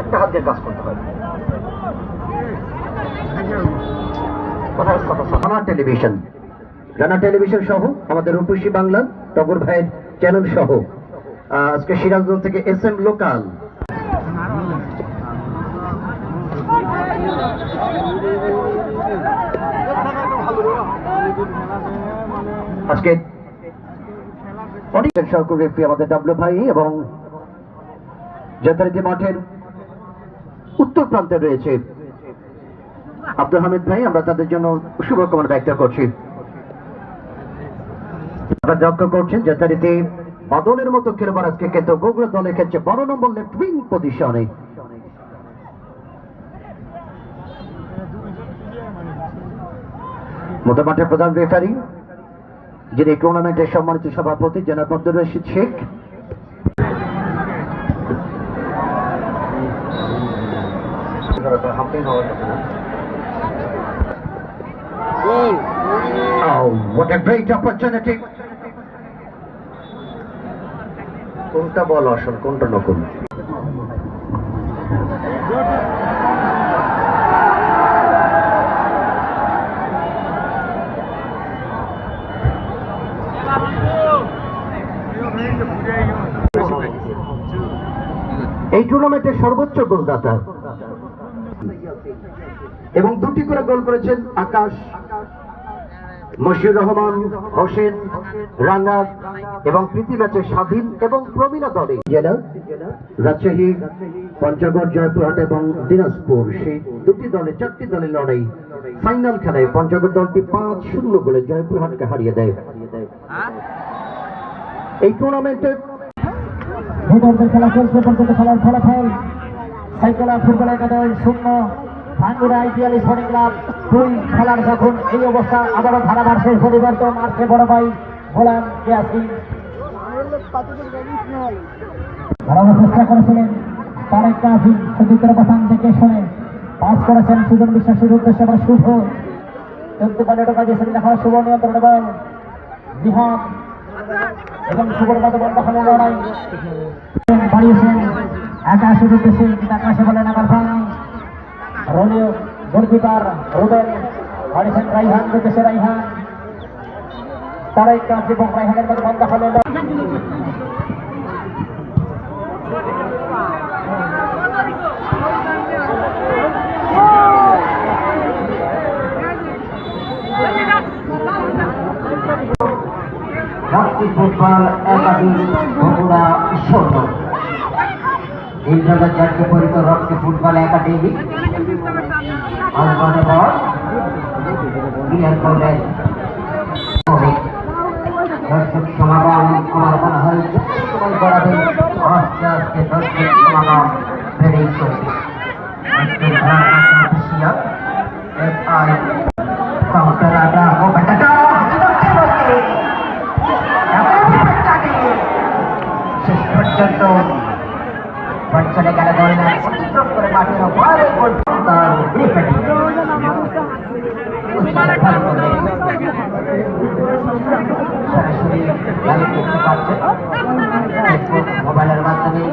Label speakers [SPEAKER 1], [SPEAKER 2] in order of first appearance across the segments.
[SPEAKER 1] একটা হাত দিয়ে কাজ করতে হয়। রানা টেলিভিশন, রানা টেলিভিশন সহ আমাদের রূপসী বাংলা টগর ভাইয়ের চ্যানেল সহ আজকে সিরাজগঞ্জ থেকে SM লোকাল আজকে অনেক সহকর্মী আমাদের ডাব্লু ভাই এবং যথারীতি মাঠের উত্তর প্রান্তে রয়েছে আব্দুল হামিদ ভাই, আমরা তাদের জন্য শুভকামনা ব্যক্ত করছি। আপনারা লক্ষ্য করছেন যথারীতি বাদলের মতো খেলোয়াড় আজকে কিন্তু বগুড়া দলের ক্ষেত্রে 12 নম্বর লেফট উইং পজিশনে মধ্যমাঠের প্রধান রেফারি যিনি টুর্নামেন্টের সম্মানিত সভাপতি জনাব Abdur Rashid Sheikh, Oh, what a great opportunity! কোনটা বল আসল কোনটা নকল? এই টুর্নামেন্টের সর্বোচ্চ গোলদাতা এবং 2টি করে গোল করেছেন আকাশ, মশিউর রহমান, হোসেন, রাঙ্গা এবং প্রীতি ম্যাচে স্বাধীন এবং প্রবীণা দলে জেলা রাজশাহী, পঞ্চগড়, জয়পুরহাট এবং দিনাজপুর সেই 2টি দলে 4টি দলের লড়াই। ফাইনাল খেলায় পঞ্চগড় দলটি 5-0 গোলে জয়পুরহাটকে হারিয়ে দেয়। এই টুর্নামেন্টে
[SPEAKER 2] খেলা চলছে, পর্যন্ত খেলার ফলাফল সাইকেলা ফুটবল একাদশ 0, ভাঙ্গুড়া IPL স্পোর্টিং ক্লাব 2। খেলার যখন এই অবস্থা আবারও ধারাভার শেষ পরিবর্তন আসছে বড় ভাই গোলাম ইয়াসিন হারানোর চেষ্টা করেছিলেন তারেক কাজী, সুদূর অবস্থান থেকে শুনে পাস করেছেন সুজন বিশ্বাসের উদ্দেশ্যে আবার শুভ 14 বলে ঢোকা দিয়েছেন। দেখা শুভ নিয়ন্ত্রণ এবং জিহাদ এবং শুভর মতো বল দখলের লড়াই বাড়িয়েছেন আকাশের উদ্দেশ্যে, আকাশে বলেন আমার ভাই রোলিও গোলকিপার রুবেল বাড়িয়েছেন রাইহান উদ্দেশ্যে, রাইহান তারেক কাজ এবং রাইহানের মতো বল দখলের
[SPEAKER 1] রক্তি ফুটবল একাডেমি বগুড়া 16 এই জায়গায় জাতীয় পরিচিত রক্তি ফুটবল একাডেমি আলবানে বল ক্লিয়ার করলেন দর্শক সমাগম আমার মনে হয় সময় গড়াবে আস্তে আস্তে দর্শক সমাগম বেড়েই চলবে। কাউন্টার আটা ও বেটাটা শেষ পর্যন্ত চলে গেল অতিক্রম করে মাঠের ওপরে গোল তার রেফারি সরাসরি লাইভ দেখতে পাচ্ছেন মোবাইলের মাধ্যমে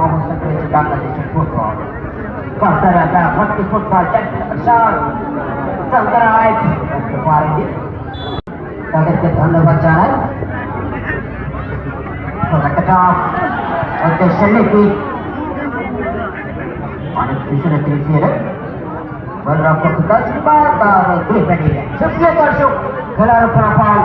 [SPEAKER 1] অবস্থান করেছে বাংলাদেশের ফুটবল। তাদেরকে ধন্যবাদ জানাই। অনেক পিছনে ফিরে দর্শক খেলার ফলাফল